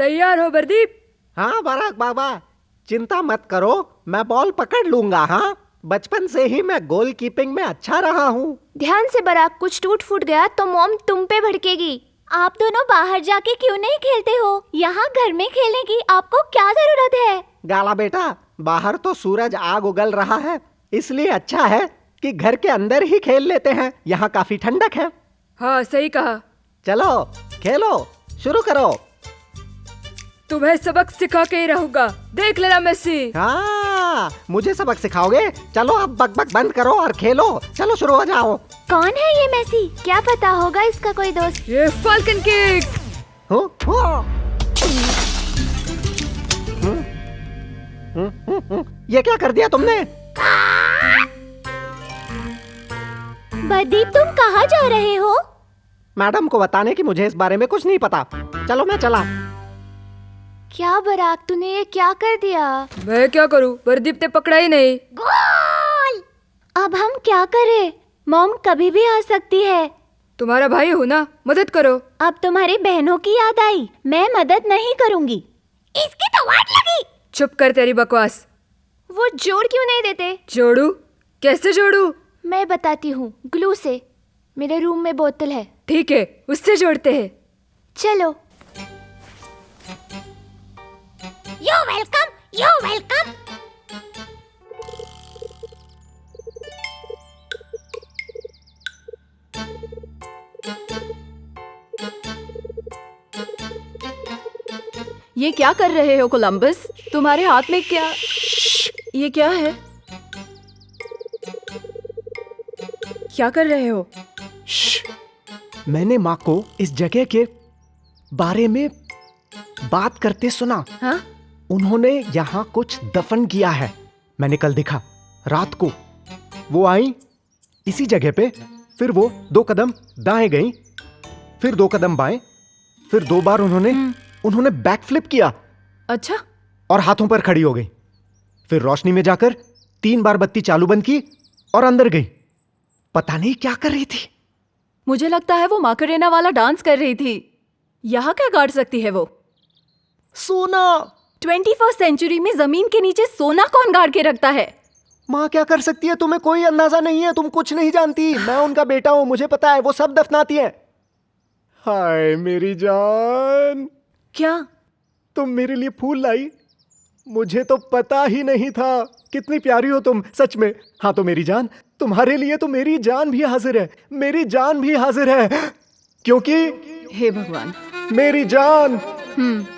तैयार हो प्रदीप? हाँ बराक बाबा, चिंता मत करो, मैं बॉल पकड़ लूंगा। हाँ, बचपन से ही मैं गोल कीपिंग में अच्छा रहा हूँ। ध्यान से बराक, कुछ टूट फूट गया तो मॉम तुम पे भड़केगी। आप दोनों बाहर जाके क्यों नहीं खेलते हो? यहाँ घर में खेलने की आपको क्या जरूरत है? गाला बेटा, बाहर तो सूरज आग उगल रहा है, इसलिए अच्छा है कि घर के अंदर ही खेल लेते हैं। यहाँ काफी ठंडक है। हाँ सही कहा। चलो खेलो, शुरू करो। तुम्हें सबक सिखा के ही रहूंगा, देख लेना मेसी। हाँ, मुझे सबक सिखाओगे? चलो अब बकबक बंद करो और खेलो। चलो शुरू हो जाओ। कौन है ये मेसी? क्या पता होगा इसका कोई दोस्त। ये फाल्कन किक। ये क्या कर दिया तुमने? प्रदीप, तुम कहाँ जा रहे हो? मैडम को बताने की मुझे इस बारे में कुछ नहीं पता। चलो मैं चला। क्या बराक, तूने ये क्या कर दिया? मैं क्या करूँ, प्रदीप ने पकड़ा ही नहीं। गोल! अब हम क्या करें? मॉम कभी भी आ सकती है। तुम्हारा भाई हूँ ना, मदद करो। अब तुम्हारी बहनों की याद आई, मैं मदद नहीं करूंगी। इसकी तो वाट लगी। चुप कर तेरी बकवास। वो जोड़ क्यों नहीं देते? जोड़ू? कैसे जोड़ू? मैं बताती हूँ, ग्लू से। मेरे रूम में बोतल है। ठीक है, उससे जोड़ते हैं। चलो। You're welcome, you're welcome. ये क्या कर रहे हो कोलंबस? तुम्हारे हाथ में क्या? ये क्या है? क्या कर रहे हो? मैंने माँ को इस जगह के बारे में बात करते सुना। हाँ? उन्होंने यहाँ कुछ दफन किया है। मैंने कल देखा रात को। वो आई इसी जगह पे, फिर वो 2 कदम दाएं गई, फिर 2 कदम बाएं, फिर 2 बार उन्होंने बैकफ्लिप किया। अच्छा। और हाथों पर खड़ी हो गई। फिर रोशनी में जाकर 3 बार बत्ती चालू बंद की और अंदर गई। पता नहीं क्या कर रही थी। मुझे लगता है वो माकरेना वाला डांस कर रही थी। यहाँ क्या गाड़ सकती है वो? सोना। 21st सेंचुरी में जमीन के नीचे सोना कौन गाड़ के रखता है? माँ क्या कर सकती है तुम्हें कोई अंदाजा नहीं है। तुम कुछ नहीं जानती। मैं उनका बेटा हूं, मुझे पता है। वो सब दफनाती है। हाय मेरी जान, क्या? तुम मेरे लिए फूल लाई? मुझे तो पता ही नहीं था। कितनी प्यारी हो तुम, सच में। हाँ तो मेरी जान, तुम्हारे लिए तो मेरी जान भी हाजिर है। मेरी जान भी हाजिर है, क्योंकि हे भगवान, मेरी जान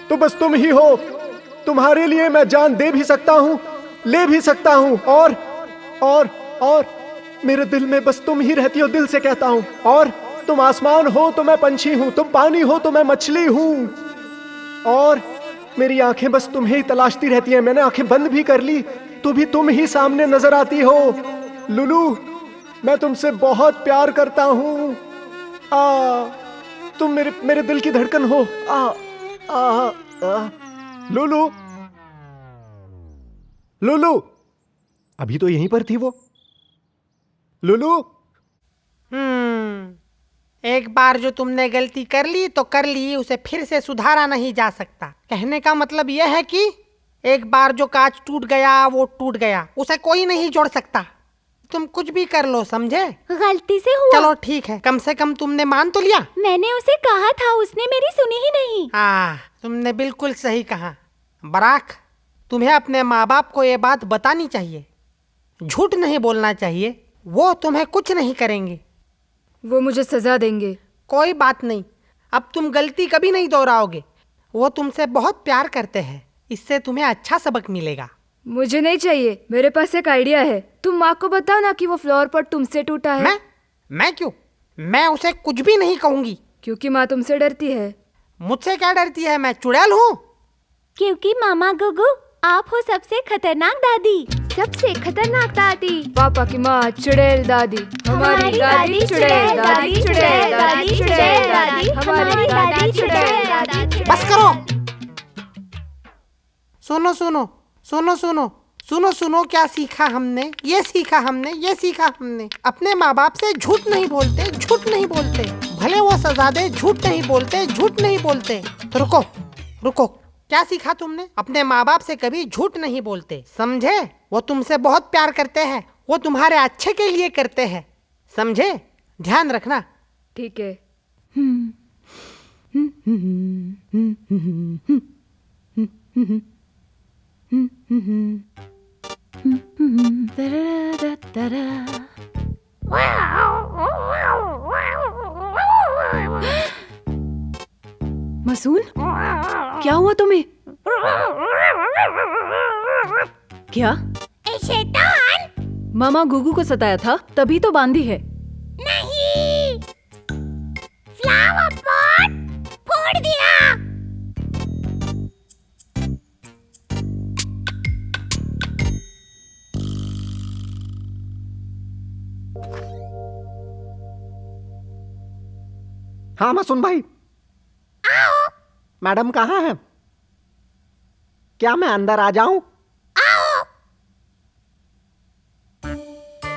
तो बस तुम ही हो। तुम्हारे लिए मैं जान दे भी सकता हूँ, ले भी सकता हूँ। और मेरे दिल में बस तुम ही रहती हो, दिल से कहता हूँ। और तुम आसमान हो तो मैं पंछी हूँ, तुम पानी हो तो मैं मछली हूँ। और मेरी आंखें बस तुम्हें ही तलाशती रहती हैं। मैंने आंखें बंद भी कर ली तो भी तुम ही सामने नजर आती हो। लुलू, मैं तुमसे बहुत प्यार करता हूँ। तुम मेरे दिल की धड़कन हो। लुलू, लुलू, अभी तो यहीं पर थी वो। लुलू। एक बार जो तुमने गलती कर ली तो कर ली, उसे फिर से सुधारा नहीं जा सकता। कहने का मतलब यह है कि एक बार जो कांच टूट गया वो टूट गया, उसे कोई नहीं जोड़ सकता। तुम कुछ भी कर लो, समझे? गलती से हुआ। चलो ठीक है, कम से कम तुमने मान तो लिया। मैंने उसे कहा था, उसने मेरी सुनी ही नहीं। हाँ, तुमने बिल्कुल सही कहा। बराक, तुम्हें अपने माँ बाप को ये बात बतानी चाहिए। झूठ नहीं बोलना चाहिए। वो तुम्हें कुछ नहीं करेंगे। वो मुझे सजा देंगे। कोई बात नहीं, अब तुम गलती कभी नहीं दोहराओगे। वो तुमसे बहुत प्यार करते हैं, इससे तुम्हें अच्छा सबक मिलेगा। मुझे नहीं चाहिए, मेरे पास एक आइडिया है। तुम माँ को बताओ ना कि वो फ्लोर पर तुमसे टूटा है। मैं क्यों? मैं उसे कुछ भी नहीं कहूंगी। क्योंकि माँ तुमसे डरती है। मुझसे क्या डरती है? मैं चुड़ैल हूँ। क्योंकि मामा गुगु, आप हो सबसे खतरनाक दादी। सबसे खतरनाक दादी। पापा की माँ चुड़ैल दादी, हमारी दादी चुड़ैल दादी, चुड़ैल दादी, चुड़ैल दादी, हमारी दादी चुड़ैल दादी। बस करो। सुनो सुनो सुनो सुनो सुनो सुनो, क्या सीखा हमने? ये सीखा हमने अपने माँ बाप से झूठ नहीं बोलते, झूठ नहीं बोलते। भले वो सजा दे, झूठ नहीं बोलते, झूठ नहीं बोलते। तो रुको रुको, क्या सीखा तुमने? अपने माँ बाप से कभी झूठ नहीं बोलते, समझे? वो तुमसे बहुत प्यार करते हैं, वो तुम्हारे अच्छे के लिए करते हैं, समझे? ध्यान रखना। ठीक है। मसून, क्या हुआ तुम्हें? क्या? शैतान! मामा गुगू को सताया था, तभी तो बांधी है। नहीं! फ्लावर पॉट फोड़ दिया। हाँ मासूम भाई। मैडम कहाँ है? क्या मैं अंदर आ जाऊं?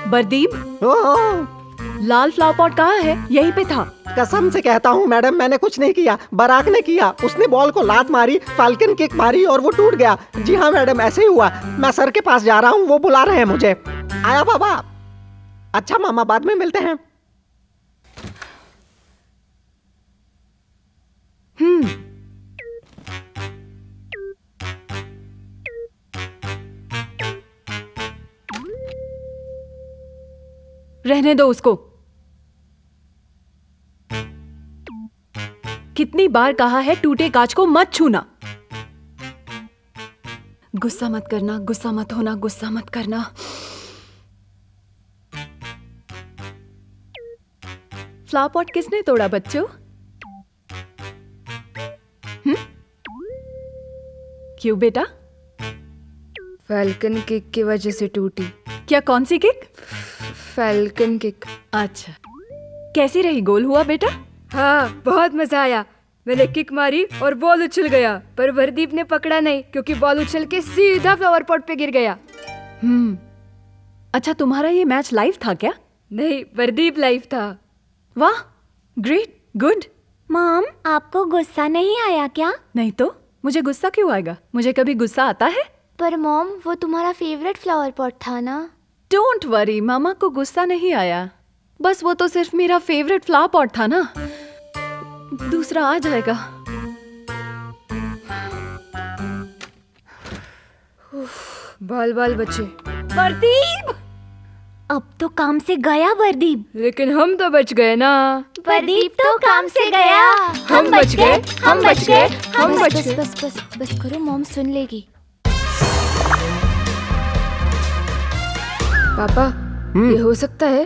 बरदीप, ओह, लाल फ्लावर पॉट कहाँ है? यहीं पे था। कसम से कहता हूँ मैडम, मैंने कुछ नहीं किया। बराक ने किया। उसने बॉल को लात मारी, फाल्कन किक मारी और वो टूट गया। जी हाँ मैडम, ऐसे ही हुआ। मैं सर के पास जा रहा हूँ, वो बुला रहे हैं मुझे। आया बाबा। अच्छा मामा, बाद में मिलते हैं। रहने दो उसको। कितनी बार कहा है टूटे कांच को मत छूना। गुस्सा मत करना, गुस्सा मत होना, गुस्सा मत करना। फ्लावर पॉट किसने तोड़ा बच्चों? क्यों बेटा? फैल्कन किक की वजह से टूटी। क्या, कौन सी किक? Falcon kick. अच्छा, कैसी रही? गोल हुआ बेटा? हाँ, बहुत मजा आया। मैंने किक मारी और बॉल उछल गया, पर वर्दीप ने पकड़ा नहीं क्योंकि बॉल उछल के सीधा फ्लावर पॉट पे गिर गया। अच्छा, तुम्हारा ये मैच लाइव था क्या? नहीं, वर्दीप लाइव था। वाह, ग्रेट, गुड। मॉम, आपको गुस्सा नहीं आया क्या? नहीं तो मुझे गुस्सा क्यों आएगा? मुझे कभी गुस्सा आता है? पर मॉम, वो तुम्हारा फेवरेट फ्लावर पॉट था ना? डोंट वरी, मामा को गुस्सा नहीं आया। बस वो तो सिर्फ मेरा फेवरेट फ्लावर पॉट था ना। दूसरा आ जाएगा। बाल बाल बचे। प्रदीप! अब तो काम से गया प्रदीप। लेकिन हम तो बच गए ना। प्रदीप तो काम से गया। हम बच गए, हम बच गए, हम बच बस गए। बस बस बस करो, मॉम सुन लेगी। पापा, ये हो सकता है?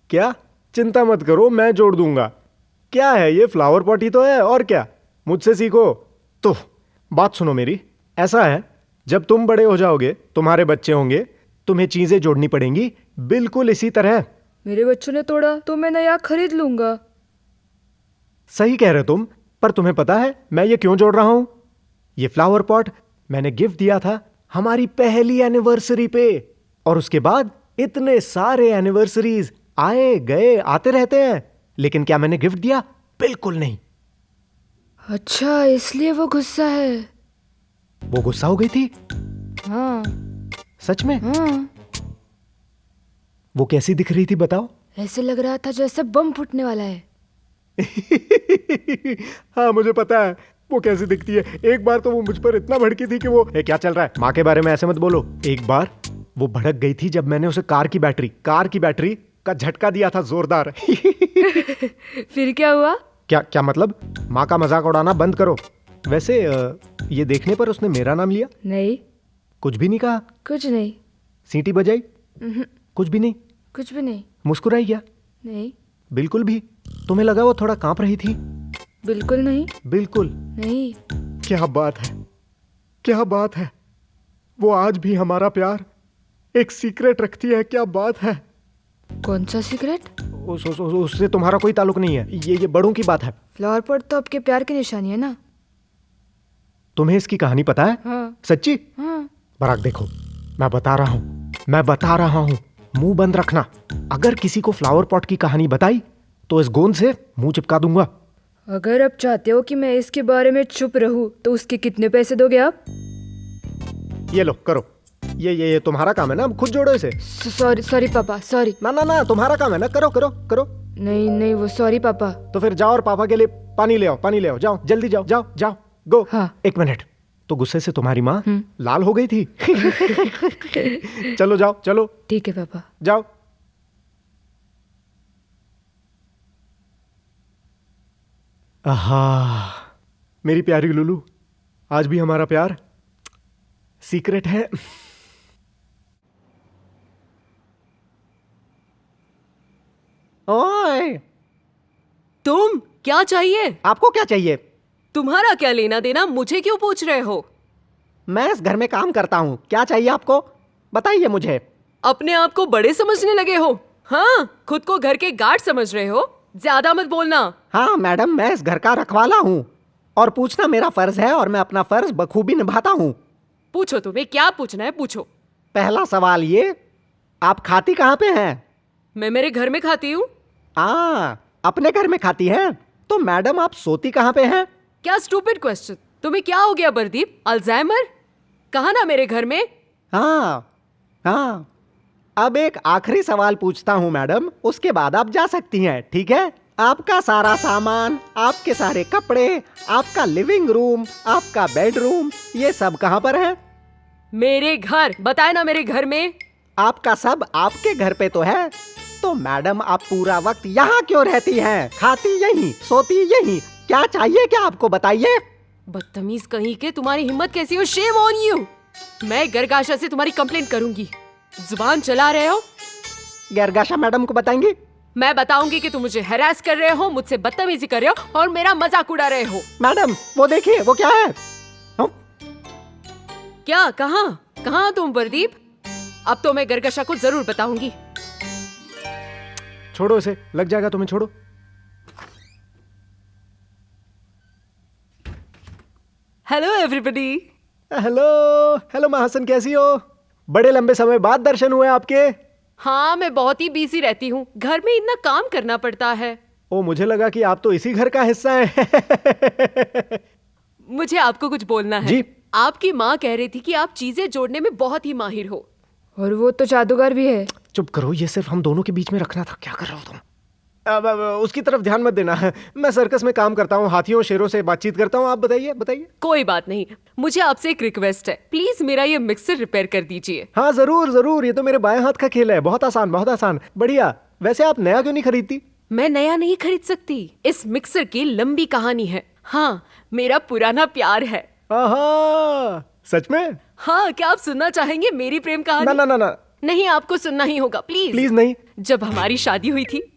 क्या? चिंता मत करो, मैं जोड़ दूंगा। क्या है ये? फ्लावर पॉट ही तो है, और क्या? मुझसे सीखो। तो बात सुनो मेरी। ऐसा है, जब तुम बड़े हो जाओगे, तुम्हारे बच्चे होंगे, तुम्हें चीजें जोड़नी पड़ेंगी बिल्कुल इसी तरह। मेरे बच्चों ने तोड़ा तो मैं नया खरीद लूंगा। सही कह रहे तुम, पर तुम्हें पता है मैं ये क्यों जोड़ रहा हूं? ये फ्लावर पॉट मैंने गिफ्ट दिया था हमारी पहली एनिवर्सरी पे, और उसके बाद इतने सारे एनिवर्सरीज आए गए आते रहते हैं, लेकिन क्या मैंने गिफ्ट दिया? बिल्कुल नहीं। अच्छा, इसलिए वो गुस्सा है। वो गुस्सा हो गई थी? हाँ सच में? हाँ, वो कैसी दिख रही थी बताओ? ऐसे लग रहा था जैसे बम फूटने वाला है। हाँ मुझे पता है वो कैसी दिखती है। एक बार तो वो मुझ पर इतना भड़की थी कि वो क्या चल रहा है, माँ के बारे में ऐसे मत बोलो। एक बार वो भड़क गई थी जब मैंने उसे कार की बैटरी का झटका दिया था, जोरदार। फिर क्या हुआ? क्या मतलब? माँ का मजाक उड़ाना बंद करो। वैसे ये देखने पर उसने मेरा नाम लिया? नहीं, कुछ भी नहीं कहा? कुछ नहीं। सीटी बजाई? कुछ भी नहीं? कुछ भी नहीं। मुस्कुराई क्या? नहीं, बिल्कुल भी? तुम्हें लगा वो थोड़ा कांप रही थी? बिल्कुल नहीं। बिल्कुल नहीं। क्या बात है, क्या बात है। वो आज भी हमारा प्यार एक सीक्रेट रखती है। क्या बात है। कौन सा सीक्रेट? उससे तुम्हारा कोई ताल्लुक नहीं है, ये बड़ों की बात है। फ्लावर पॉट तो आपके प्यार की निशानी है ना। तुम्हें इसकी कहानी पता है? हाँ। सच्ची? हाँ। बराक देखो, मैं बता रहा हूँ, मुंह बंद रखना। अगर किसी को फ्लावर पॉट की कहानी बताई तो इस गोंद से मुंह चिपका दूंगा। अगर आप चाहते हो कि मैं इसके बारे में चुप रहूं तो उसके कितने पैसे दोगे आप? ये लो करो। ये तुम्हारा काम है ना, खुद जोड़ो इसे। सॉरी सॉरी पापा, सॉरी। ना ना ना, तुम्हारा काम है ना, करो करो करो। नहीं नहीं, वो सॉरी पापा। तो फिर जाओ और पापा के लिए पानी ले आओ, पानी ले आओ, जाओ जल्दी जाओ जाओ जाओ गो। हाँ। एक मिनट, तो गुस्से से तुम्हारी माँ लाल हो गई थी। चलो जाओ, चलो ठीक है पापा। जाओ। आहा, मेरी प्यारी लुलू, आज भी हमारा प्यार सीक्रेट है। ओए, तुम क्या चाहिए? आपको क्या चाहिए? तुम्हारा क्या लेना देना, मुझे क्यों पूछ रहे हो? मैं इस घर में काम करता हूँ, क्या चाहिए आपको? बताइए मुझे। अपने आप को बड़े समझने लगे हो? हाँ, खुद को घर के गार्ड समझ रहे हो? ज्यादा मत बोलना। हाँ मैडम, मैं इस घर का रखवाला हूँ और पूछना मेरा फर्ज है और मैं अपना फर्ज बखूबी निभाता हूँ। पूछो, तुम्हें क्या पूछना है, पूछो। पहला सवाल ये, आप खाती कहाँ पे हैं? मैं मेरे घर में खाती हूँ। अपने घर में खाती हैं? तो मैडम आप सोती कहाँ पे हैं? क्या स्टूपिड क्वेश्चन। तुम्हें क्या हो गया बरदीप, अल्जाइमर? कहा ना मेरे घर में। हाँ। अब एक आखिरी सवाल पूछता हूँ मैडम, उसके बाद आप जा सकती हैं, ठीक है? आपका सारा सामान, आपके सारे कपड़े, आपका लिविंग रूम, आपका बेडरूम, ये सब कहाँ पर है? मेरे घर, बताए ना मेरे घर में। आपका सब आपके घर पे तो है, तो मैडम आप पूरा वक्त यहाँ क्यों रहती हैं? खाती यहीं, सोती यहीं, क्या चाहिए क्या आपको, बताइए? बदतमीज कहीं के, तुम्हारी हिम्मत कैसी हो? Shame on you. मैं गर्गाशा से तुम्हारी कंप्लेंट करूंगी। जुबान चला रहे हो? गर्गाशा मैडम को बताएंगी? मैं बताऊंगी कि तुम मुझे हैरास कर रहे हो, मुझसे बदतमीजी कर रहे हो और मेरा मजाक उड़ा रहे हो। मैडम वो देखिए, वो क्या है? क्या? कहाँ तुम बरदीप? अब तो मैं गर्गाशा को जरूर बताऊंगी। छोड़ो इसे, लग जाएगा तुम्हें, छोड़ो। Hello everybody. हेलो महासन, कैसी हो? बड़े लंबे समय बाद दर्शन हुए आपके। हाँ, मैं बहुत ही बिजी रहती हूँ, घर में इतना काम करना पड़ता है। ओ, मुझे लगा कि आप तो इसी घर का हिस्सा हैं। मुझे आपको कुछ बोलना है। जी। आपकी माँ कह रही थी कि आप चीजें जोड़ने में बहुत ही माहिर हो। और वो तो जादूगर भी है। चुप करो, ये सिर्फ हम दोनों के बीच में रखना था। क्या कर रहे हो तुम? अब उसकी तरफ ध्यान मत देना। मैं सर्कस में काम करता हूँ, हाथियों शेरों से बातचीत करता हूँ। आप बताइए। कोई बात नहीं, मुझे आपसे एक रिक्वेस्ट है, प्लीज मेरा ये मिक्सर रिपेयर कर दीजिए। हाँ जरूर, ये तो मेरे बाएं हाथ का खेल है। बहुत आसान। बढ़िया। वैसे आप नया क्यों नहीं खरीदती? मैं नया नहीं खरीद सकती, इस मिक्सर की लंबी कहानी है। हाँ, मेरा पुराना प्यार है। सच में? हाँ, क्या आप सुनना चाहेंगे मेरी प्रेम कहानी? ना। नहीं, आपको सुनना ही होगा, प्लीज नहीं। जब हमारी शादी हुई थी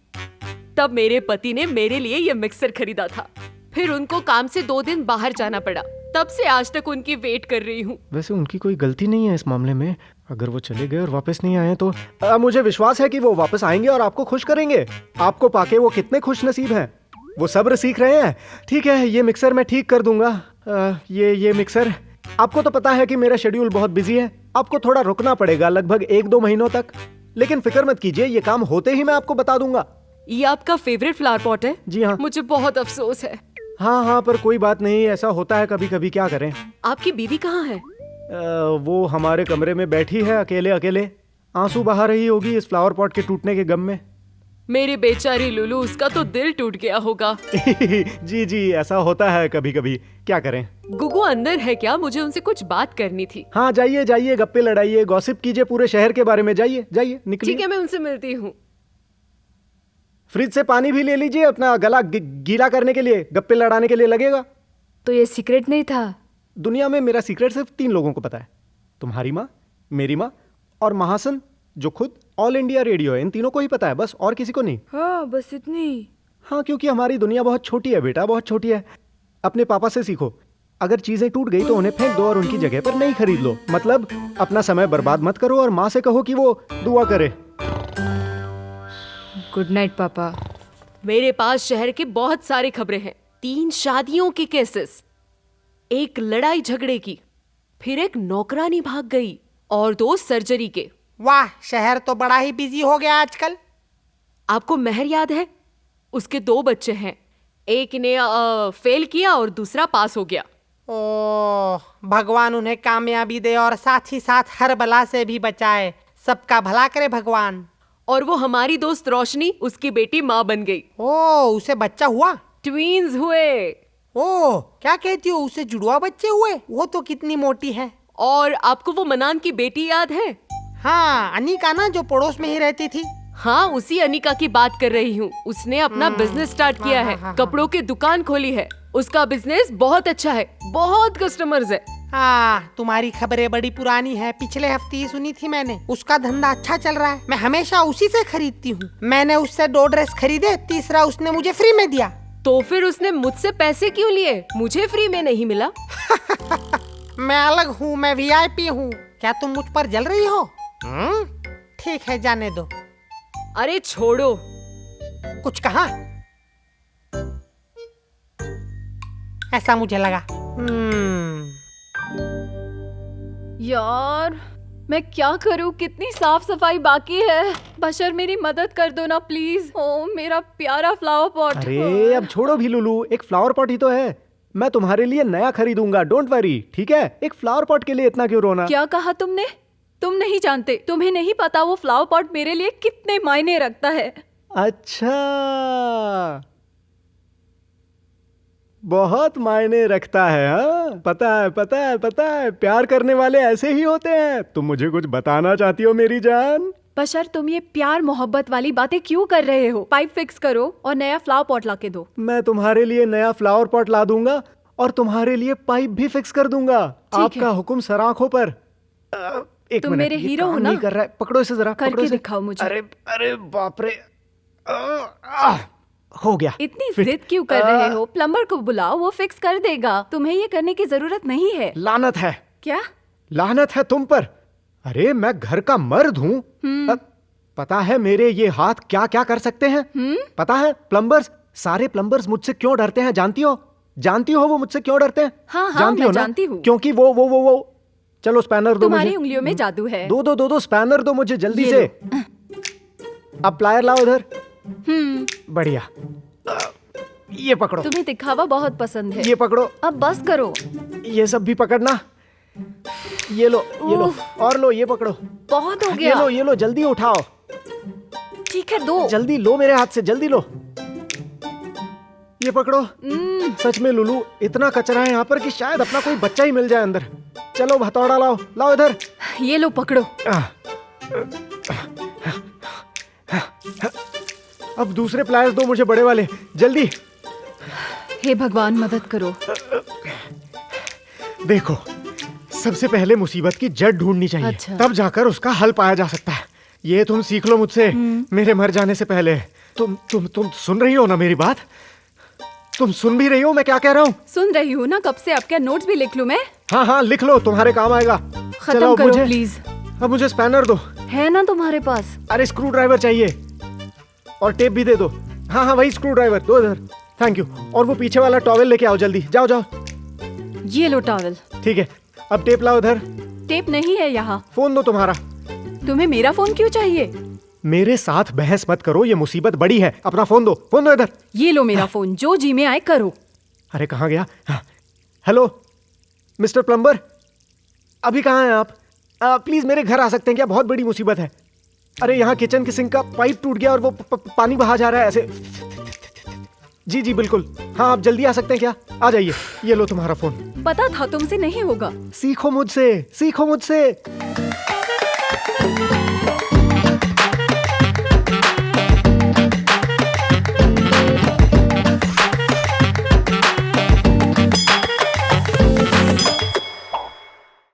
तब मेरे पति ने मेरे लिए ये मिक्सर खरीदा था। फिर उनको काम से 2 दिन बाहर जाना पड़ा, तब से आज तक उनकी वेट कर रही हूँ। वैसे उनकी कोई गलती नहीं है इस मामले में। अगर वो चले गए और वापस नहीं आए तो मुझे विश्वास है कि वो वापस आएंगे और आपको खुश करेंगे। आपको पाके वो कितने खुश नसीब हैं। वो सब्र सीख रहे हैं। ठीक है, ये मिक्सर मैं ठीक कर दूंगा। ये मिक्सर, आपको तो पता है कि मेरा शेड्यूल बहुत बिजी है। आपको थोड़ा रुकना पड़ेगा, लगभग 1-2 महीनों तक। लेकिन फिक्र मत कीजिए, ये काम होते ही मैं आपको बता दूंगा। ये आपका फेवरेट फ्लावर पॉट है? जी हाँ। मुझे बहुत अफसोस है। हाँ, पर कोई बात नहीं, ऐसा होता है कभी कभी, क्या करें। आपकी बीवी कहाँ है? वो हमारे कमरे में बैठी है अकेले। आंसू बहा रही होगी इस फ्लावर पॉट के टूटने के गम में। मेरी बेचारी लुलू, उसका तो दिल टूट गया होगा। जी, ऐसा होता है कभी कभी, क्या करें। गुगु अंदर है क्या? मुझे उनसे कुछ बात करनी थी। हाँ, जाइए, गप्पे लड़ाइए, गॉसिप कीजिए पूरे शहर के बारे में। जाइए, निकलिए। ठीक है, मैं उनसे मिलती हूँ। फ्रिज से पानी भी ले लीजिए, अपना गला गीला करने के लिए, गप्पे लड़ाने के लिए लगेगा। तो ये सीक्रेट नहीं था? दुनिया में मेरा सीक्रेट सिर्फ 3 लोगों को पता है। तुम्हारी माँ, मेरी माँ और महासन, जो खुद ऑल इंडिया रेडियो है। इन तीनों को ही पता है, बस, और किसी को नहीं। हाँ, बस इतनी। हाँ, क्योंकि हमारी दुनिया बहुत छोटी है बेटा, बहुत छोटी है। अपने पापा से सीखो, अगर चीजें टूट गई तो उन्हें फेंक दो और उनकी जगह पर नई खरीद लो। मतलब अपना समय बर्बाद मत करो और माँ से कहो कि वो दुआ करे। गुड नाइट पापा। मेरे पास शहर के बहुत सारे खबरें हैं। 3 शादियों के केसेस, एक लड़ाई झगड़े की, फिर एक नौकरानी भाग गई और 2 सर्जरी के। वाह, शहर तो बड़ा ही बिजी हो गया आजकल। आपको महर याद है? उसके 2 बच्चे हैं, एक ने फेल किया और दूसरा पास हो गया। ओ भगवान उन्हें कामयाबी दे और साथ ही साथ हर बला से भी बचाए। सबका भला करे भगवान। और वो हमारी दोस्त रोशनी, उसकी बेटी माँ बन गई। ओ उसे बच्चा हुआ? ट्वींस हुए। ओ क्या कहती हो, उसे जुड़वा बच्चे हुए? वो तो कितनी मोटी है। और आपको वो मनान की बेटी याद है? हाँ अनिका ना, जो पड़ोस में ही रहती थी। हाँ उसी अनिका की बात कर रही हूँ। उसने अपना बिजनेस स्टार्ट किया है, कपड़ों की दुकान खोली है। उसका बिजनेस बहुत अच्छा है, बहुत कस्टमर्स है। हाँ तुम्हारी खबरें बड़ी पुरानी है, पिछले हफ्ते ही सुनी थी मैंने। उसका धंधा अच्छा चल रहा है, मैं हमेशा उसी से खरीदती हूँ। मैंने उससे 2 ड्रेस खरीदे, तीसरा उसने मुझे फ्री में दिया। तो फिर उसने मुझसे पैसे क्यों लिए? मुझे फ्री में नहीं मिला। मैं अलग हूँ, मैं VIP हूँ। क्या तुम मुझ पर जल रही हो? ठीक है जाने दो। अरे छोड़ो। कुछ कहा? ऐसा मुझे लगा। यार मैं क्या करूं, कितनी साफ सफाई बाकी है। बशर मेरी मदद कर दो ना प्लीज। ओ मेरा प्यारा फ्लावर पॉट। अरे अब छोड़ो भी लुलू, एक फ्लावर पॉट ही तो है। मैं तुम्हारे लिए नया खरीदूंगा, डोंट वरी, ठीक है? एक फ्लावर पॉट के लिए इतना क्यों रोना? क्या कहा तुमने? तुम नहीं जानते, तुम्हें नहीं पता वो फ्लावर पॉट मेरे लिए कितने मायने रखता है। अच्छा, बहुत मायने रखता है। हाँ पता है पता है पता है, प्यार करने वाले ऐसे ही होते हैं। तुम मुझे कुछ बताना चाहती हो मेरी जान? बशर तुम ये प्यार मोहब्बत वाली बातें क्यों कर रहे हो? पाइप फिक्स करो और नया फ्लावर पॉट लाके दो। मैं तुम्हारे लिए नया फ्लावर पॉट ला दूंगा और तुम्हारे लिए पाइप भी फिक्स कर दूंगा। आपका हुक्म सर आंखों पर। एक तुम मिनट, मेरे ये हीरो हो काम ना? नहीं कर रहा है। पकड़ो इसे जरा, करके पकड़ो इसे। दिखाओ मुझे। अरे अरे बाप रे, हो गया। इतनी फिट। जिद क्यों कर रहे हो? प्लम्बर को बुलाओ, वो फिक्स कर देगा। तुम्हें ये करने की जरूरत नहीं है। लानत है, क्या? लानत है तुम पर। अरे मैं घर का मर्द हूँ। पता है मेरे ये हाथ क्या क्या कर सकते हैं? पता है प्लम्बर्स, सारे प्लम्बर्स मुझसे क्यों डरते हैं? जानती हो? जानती हो वो मुझसे क्यों डरते हैं? हाँ, जानती मैं हो ना? जानती हूँ। क्योंकि वो चलो स्पैनर दो मुझे। तुम्हारी उंगलियों में जादू है। दो स्पैनर दो मुझे जल्दी ये से। अब प्लायर लाओ उधर। बढ़िया। ये पकड़ो। तुम्हें दिखावा बहुत पसंद है। ये पकड़ो। अब बस करो। ये सब भी पकड़ना। ये लो, ये लो, और लो, ये पकड़ो। बहुत हो ये गया। लो, ये लो, जल्दी उठाओ। ठीक है, दो। जल्दी लो मेरे हाथ से, जल्दी लो। ये पकड़ो। सच में लुलू, इतना कचरा है यहाँ पर कि शायद अपना कोई बच्चा ही मिल जाए अंदर। चलो हथौड़ा लाओ, लाओ इधर। ये लो पकड़ो। अब दूसरे प्लायर्स दो मुझे, बड़े वाले, जल्दी। हे भगवान मदद करो। देखो, सबसे पहले मुसीबत की जड़ ढूंढनी चाहिए। अच्छा। तब जाकर उसका हल पाया जा सकता है। ये तुम सीख लो मुझसे, मेरे मर जाने से पहले। तुम सुन रही हो ना मेरी बात? तुम सुन भी रही हो मैं क्या कह रहा हूँ? सुन रही हूँ ना कब से। आपके नोट्स भी लिख लूं मैं? हाँ लिख लो, तुम्हारे काम आएगा। खत्म चलो, करो मुझे प्लीज। अब मुझे स्पैनर दो। है ना तुम्हारे पास? अरे स्क्रू ड्राइवर चाहिए और टेप भी दे दो। हाँ वही स्क्रू ड्राइवर दो इधर। Thank you. और वो पीछे वाला टॉवेल लेके आओ जल्दी। जाओ। ये लो टॉवेल। ठीक है, अब टेप लाओ इधर। टेप नहीं है यहाँ। फोन दो तुम्हारा। तुम्हें मेरा फोन क्यों चाहिए? मेरे साथ बहस मत करो, ये मुसीबत बड़ी है। अपना फोन दो इधर। ये लो मेरा फोन, जो जी में आए करो। अरे कहाँ गया? हेलो मिस्टर प्लम्बर, अभी कहाँ हैं आप? प्लीज मेरे घर आ सकते हैं क्या? बहुत बड़ी मुसीबत है। अरे यहाँ किचन के सिंक का पाइप टूट गया और वो पानी बहा जा रहा है ऐसे। जी बिल्कुल। हाँ आप जल्दी आ सकते हैं क्या? आ जाइए। ये लो तुम्हारा फोन। पता था तुमसे नहीं होगा। सीखो मुझसे।